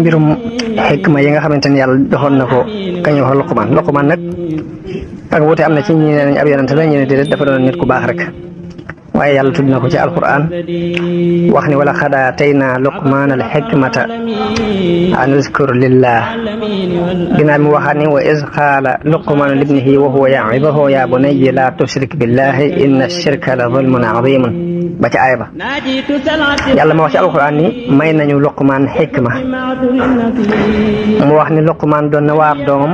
mbirum xikma yi nga xamante ni yàlla doxoon na ko kañu wax Luqmaan nag ak wuute am na ci ñi ne nañ ab yonent la ñu ne déedéet dafa doon nit ku baax rek waaye yàlla tudd na ko ci alquran wax ni wala xad aataynaa Luqmaana al xikmata an uzkur lillah ginnaaw mi waxaat ni wa iz qaala Luqmaanu libnihi wa huwa ya'iduhu ya bunayya laa tushrik billahi inna shirka la zulmun azimun ba ca aaya ba yàlla ma wax ci alquran ni may nañu Luqmaan xikma mu wax ni Luqmaan doon na waar doomam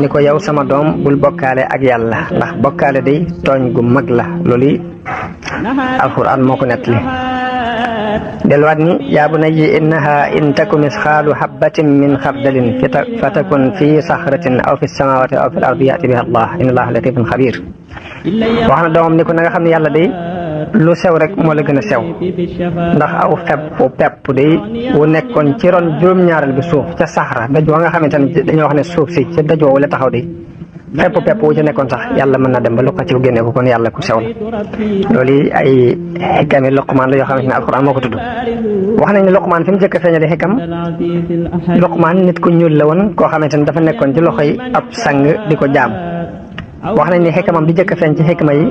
ni ko yow sama doom bul bokkaale ak yàlla ndax bokkaale day tooñ gu mag la loolu alquran moo ko nettali delluwaat ni yaa bunayya innaha in taku misqaalu habbatin min xardalin fatakun fi saxratin aw fi samawati aw fi l ardi yati biha allah inna allaha latifun xabir wax na doomam ni ko na nga xam ne yàlla day lu sew rek moo la gën a sew ndax aw pepp day wu nekkoon ci ron juróom-ñaaral bi suuf ca saxra daj wa nga xamante ne dañoo wax ne suuf si ca daj woowu la taxaw day pepp wu ci nekkoon sax yàlla mën na dem ba lu ko ci génne ko kon yàlla ku sew la loolu ay xikami Luqmaan la yoo xamante ne alquran moo ko tudd wax nañ ne Luqmaan fi mu jëkk a feeñale xikam Luqmaan nit ku ñuul la woon koo xamante ne dafa nekkoon ci loxoy ab sang di ko jaam wax nañ ne xikamam di jëkk a feeñ ci xikma yi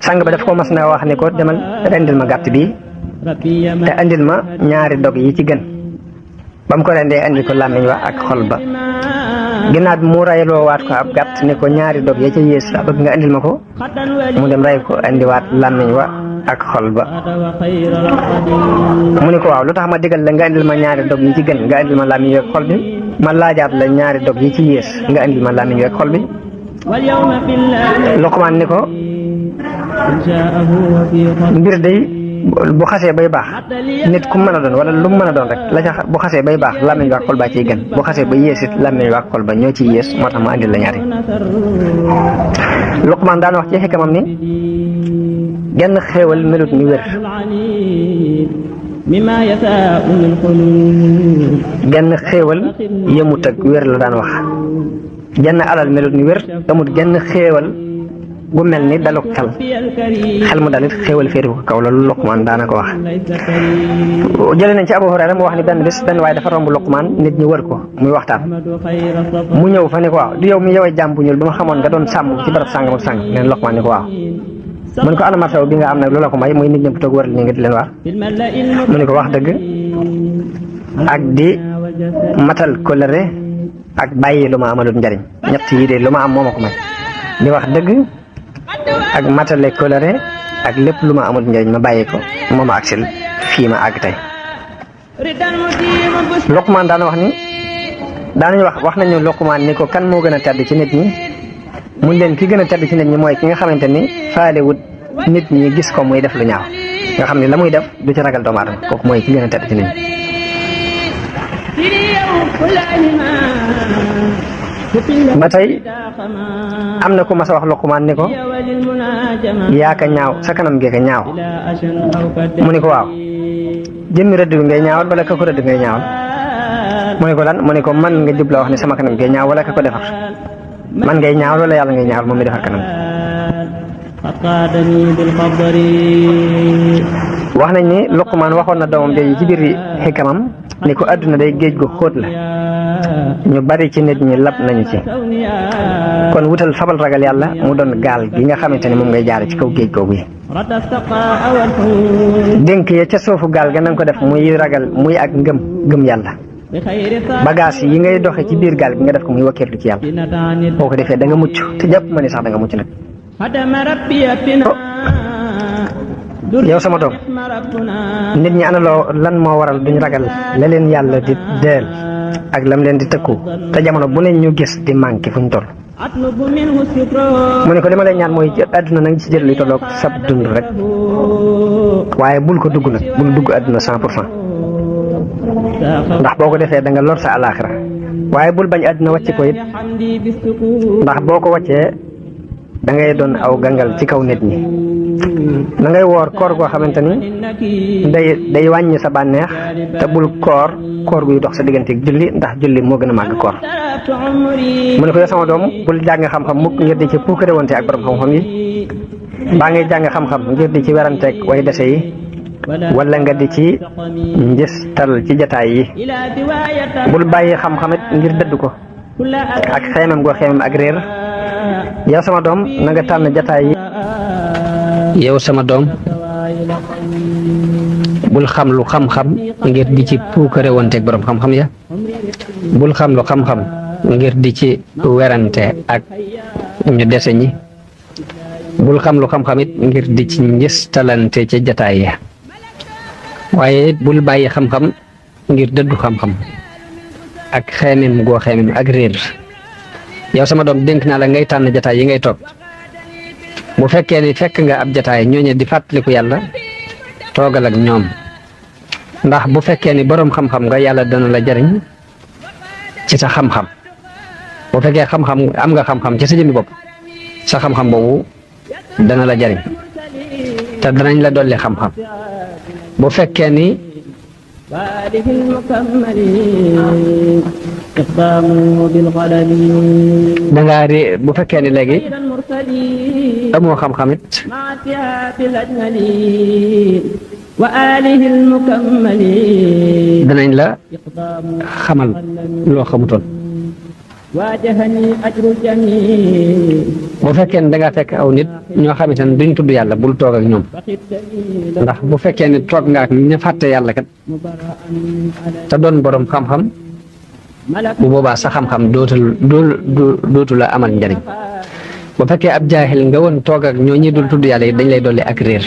sang ba daf ko mas na wax ni ko demal rendil ma gàtt bi te andil ma ñaari dog yi ci gën ba mu ko rendee andil ko làmmiñ wa ak xol ba ginnaaw bi mu rayloo waat ko ab gàtt ni ko ñaari dog ya ca yées la bëgg nga andil ma ko mu dem ray ko andiwaat làmmiñ wa ak xol ba mu ni ko waaw lu tax ma digal la nga andil ma ñaari dog yi ci gën nga andil ma làmmiñ wi ak xol bi ma laajaat la ñaari dog yi ci yées nga andil ma làmmiñ wi ak xol bi Luqmaan ni ko mbir day bu xasee bay baax nit ku mën a doon wala lu mu mën a doon rek la ca bu xasee bay baax làmmiñ wa ak xol ba ciy gën bu xasee ba yées it làmmiñ wa ak xol ba ñoo ciy yées moo tax ma andil la ñaari Luqmaan daan wax ci xikamam ni genn xéewal melut ni wér genn xéewal yëmut ak wér la daan wax genn alal melut ni wér amut genn xéewal gu mel ni daluk xel mu dalit xéewal féeri ko kaw loolu Luqmaan daana ko wax jëlee nañ ci Abu Hurayra mu wax ni benn waaye dafa romb Luqmaan nit ñi wër ko muy waxtaan mu ñëw fa ni ko waaw du yow mi yow jàmm bu ñuul bi ma xamoon nga doon sàmm ci barab sàngam ak sàngam neen Luqmaan ni ko waaw mu ne ko ana martaw bi nga am nag loola ko may muy nit ñëpp toog wër li nga di leen waar mu ne ko wax dëgg ak di matal kóllëre ak bàyyi lu ma amalut njariñ ñett yi de lu ma am moo ma ko may di wax dëgg ak matale kóllëre ak lépp lu ma amul njëriñ ma bàyyi ko moo ma agsil fii ma àgg tey Luqmaan daana wax ni daanañu wax nañu Luqmaan ni ko kan moo gën a tedd ci nit ñi mun leen ki gën a tedd ci nit ñi mooy ki nga xamante ni faalewut nit ñi gis ko muy def lu ñaaw nga xam ne la muy def du ci ragal doomu aadama kooku mooy ki gën a tedd ci nit ñi ba tey am na ku mas a wax Luqmaan ni ko yaa ka ñaaw sa kanam gee ka ñaaw mu ni ko waaw jëmmi rëdd bi ngay ñaawal wala ka ko rëdd ngay ñaawal mu ni ko lan mu ni ko man nga jubla wax ne sama kanam gee ñaaw wala ka ko defar man ngay ñaawal wala yàlla ngay ñaawal moom mi defar kanam wax nañ ni Luqmaan waxoon na doomam jooju ci biir xikamam ni ko àdduna day géej gu xóot la ñu bari ci nit ñi lab nañu ci kon wutal fabal ragal yàlla mu doon gaal gi nga xamante ne moom ngay jaare ci kaw géej googu yi dénk ya ca suufu gaal ga nanga ko def muy ragal muy ak ngëm yàlla bagage yi ngay doxe ci biir gaal gi nga def ko muy wakkeerlu ci yàlla boo ko defee da nga mucc te jàpp ma ni sax da nga mucc nag yow sama doom nit ñi ana lan moo waral duñ ragal la leen yàlla di deel ak lam leen di tëkku te jamono bu ne ñu gis di manqué fuñ toll mu ne ko li ma lay ñaan mooy àdduna nag ci jël li tolloog sab dund rek waaye bul ko dugg nag bul dugg àdduna 100% ndax boo ko defee da nga lor sa alaaxira waaye bul bañ àdduna wàcce ko it ndax boo ko wàccee da ngay doon aw gangal ci kaw nit ñi da ngay woor koor goo xamante ni day wàññi sa bànneex te bul koor guy dox sa digganteeg julli ndax julli moo gën a màgg koor mu ne ko yow sama doom bul jàng xam-xam mukk ngir di ci puukare wante ak borom xam-xam yi baa ngay jàng xam-xam ngir di ci weranteeg way dese yi wala nga di ci njëstal ci jataay yi bul bàyyi xam-xamit ngir dëdd ko ak xeemam goo xeemam ak réer yow sama doom na nga tànn jataay yi yow sama doom bul xam lu xam-xam ngir di ci puukare wonteeg borom xam-xam ya bul xam lu xam-xam ngir di ci werante ak ñu dese ñi bul xam lu xam-xam it ngir di ci njëstalante ca jataay ya waaye it bul bàyyi xam-xam ngir dëddu xam-xam ak xeemem goo xeemem ak réer yow sama doom dénk naa la ngay tànn jataay yi ngay toog bu fekkee ni fekk nga ab jataay ñooñe di fàttaliku yàlla toogal ak ñoom ndax bu fekkee ni boroom xam-xam nga yàlla dana la jariñ ci sa xam-xam bu fekkee xam-xam am nga xam-xam ci sa jëmmi bopp sa xam-xam boobu dana la jariñ te danañ la dolli xam-xam bu fekkee ni dangaa ré bu fekkee ni léegi amoo xam-xam it danañ la xamal loo xamutoon bu fekkee ne dangaa fekk aw nit ñoo xamante ne duñ tudd yàlla bul toog ak ñoom ndax bu fekkee ne toog nga ak ña fàtte yàlla kat te doon borom xam-xam bu boobaa sa xam-xam dootu la amal njariñ bu fekkee ab jaahil nga woon toog ak ñoo ñi dul tudd yàlla yi dañ lay dolli ak réer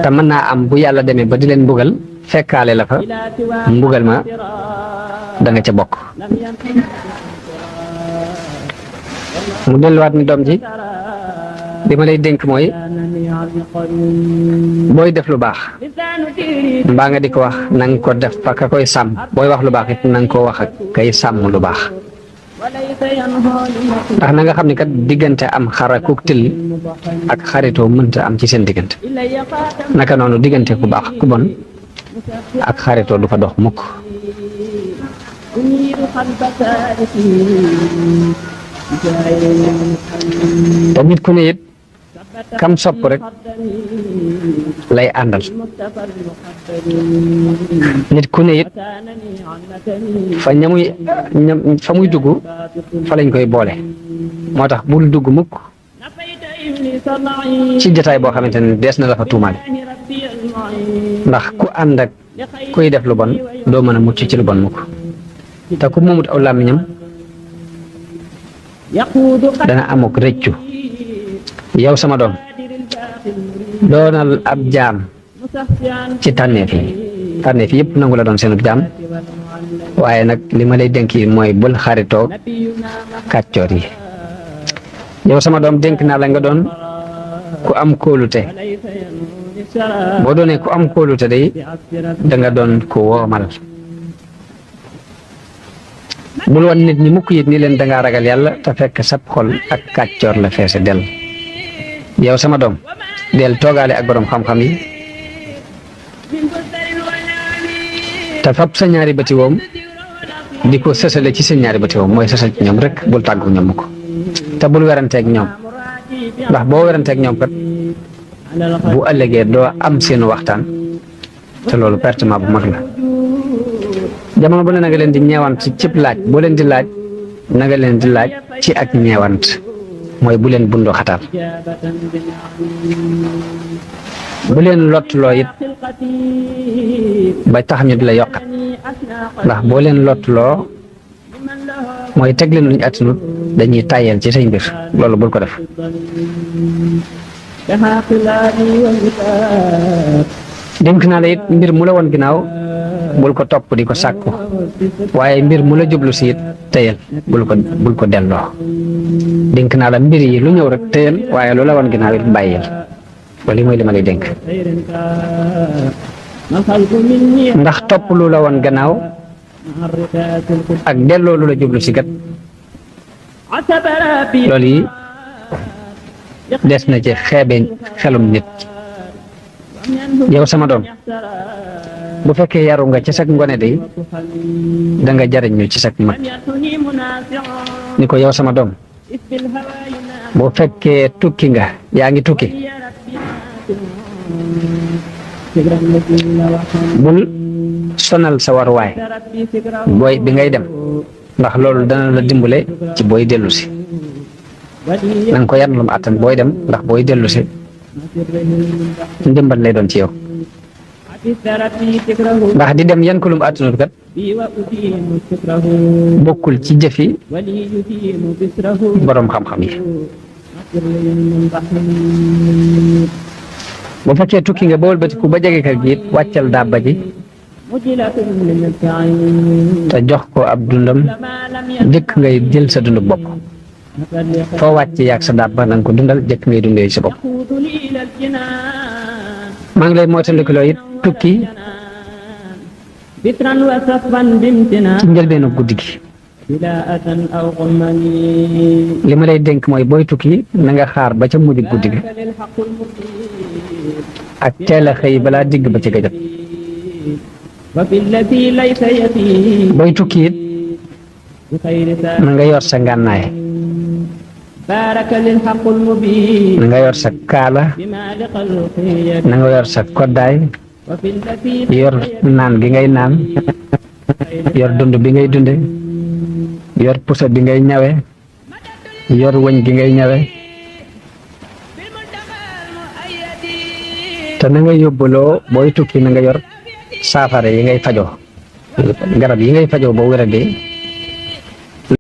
te mën naa am bu yàlla demee ba di leen mbugal fekkaale la fa mbugal ma da nga ca bokk mu delluwaat ni doom ji li ma lay dénk mooy booy def lu baax mbaa nga di ko wax na nga ko def fa ka koy sàmm booy wax lu baax it na nga ko wax ak kay sàmm lu baax ndax na nga xam ni kat diggante am xara ku til ak xaritoo mënta am ci seen diggante naka noonu diggante ku baax ku bon ak xaritoo du fa dox mukk te nit ku ne it kam sopp rek lay àndal nit ku ne it fa muy dugg fa lañ koy boole moo tax bul dugg mukk ci jotaay boo xamante ne dees na la fa tuumaale ndax ku ànd ak kuy def lu bon doo mën a mucc ci lu bon mukk te ku moomut aw làmmiñam dana amuk rëccu yow sama doom doonal ab jaam ci tànneef yi yëpp nangu la doon seenub jaam waaye nag li ma lay dénk yi mooy bul xaritoo kàccoor yi yow sama doom dénk naa la nga doon ku am kóolute boo doonee ku am kóolute day da nga doon ku woomal bul wan nit ñi mukk yit ni leen dangaa ragal yàlla te fekk sab xol ak kàccoor la feese del yow sama doom del toogaale ak borom xam-xam yi te fab sa ñaari bëti woom di ko sësale ci seen ñaari bëti woom mooy sësal ci ñoom rek bul tàggu ñoom mukk te bul weranteeg ñoom ndax boo weranteeg ñoom kat bu ëllëgee doo am seenu waxtaan te loolu pertement bu mag la jamono bu ne na nga leen di ñeewant ci cib laaj boo leen di laaj na nga leen di laaj ci ak ñeewant mooy bu leen bundoo xataal bu leen lottuloo it ba tax ñu di la yokkat ndax boo leen lottuloo mooy teg leen luñu attinut dañuy tàyyeel ci say mbir loolu bul ko def dénk naa la it mbir mu la woon ginnaaw bul ko topp di ko sàkku waaye mbir mu la jublu si it tëyal bul ko delloo dénk naa la mbir yi lu ñëw rek tëyal waaye lu la woon ginnaaw it bàyyil loolu mooy li ma lay dénk ndax topp lu la woon gannaaw ak delloo lu la jublu si gat loolu yi des na ci xeebe xelum nit yow sama doom bu fekkee yaru nga ci sag ngone de da nga jariñu ci sag mag ni ko yow sama doom bu fekkee tukki nga yaa ngi tukki bul sonal sa waruwaay booy bi ngay dem ndax loolu dana la dimbale ci booy dellu si na nga ko yan lu mu àttan booy dem ndax booy dellu si ndimbal lay doon ci yow ndax di dem yan ko lu mu àttanut kat bokkul ci jëfi boroom xam-xam yi bu fekkee tukki nga ba wëlbatiku ba jege kër gi it wàccal dàbba ji te jox ko ab dundam jëkk ngay jël sa dunduk bopp foo wàcc yaag sa dàbba na nga ko dundal jëkk ngay dundee sa bopp maa ngi lay moytandikuloo it tukki ci njëlbeenu guddi gi li ma lay dénk mooy booy tukki na nga xaar ba ca mujj guddi gi ak teel a xëy balaa digg ba ci gëjot booy tukki it na nga yor sa ngànnaay na nga yor sa kaala na nga yor sa koddaay yor naan gi ngay naan yor dund bi ngay dunde yor pusa bi ngay ñawe yor wëñ gi ngay ñawe te na nga yóbbuloo booy tukki na nga yor saafara yi ngay fajoo garab yi ngay fajoo boo wéradee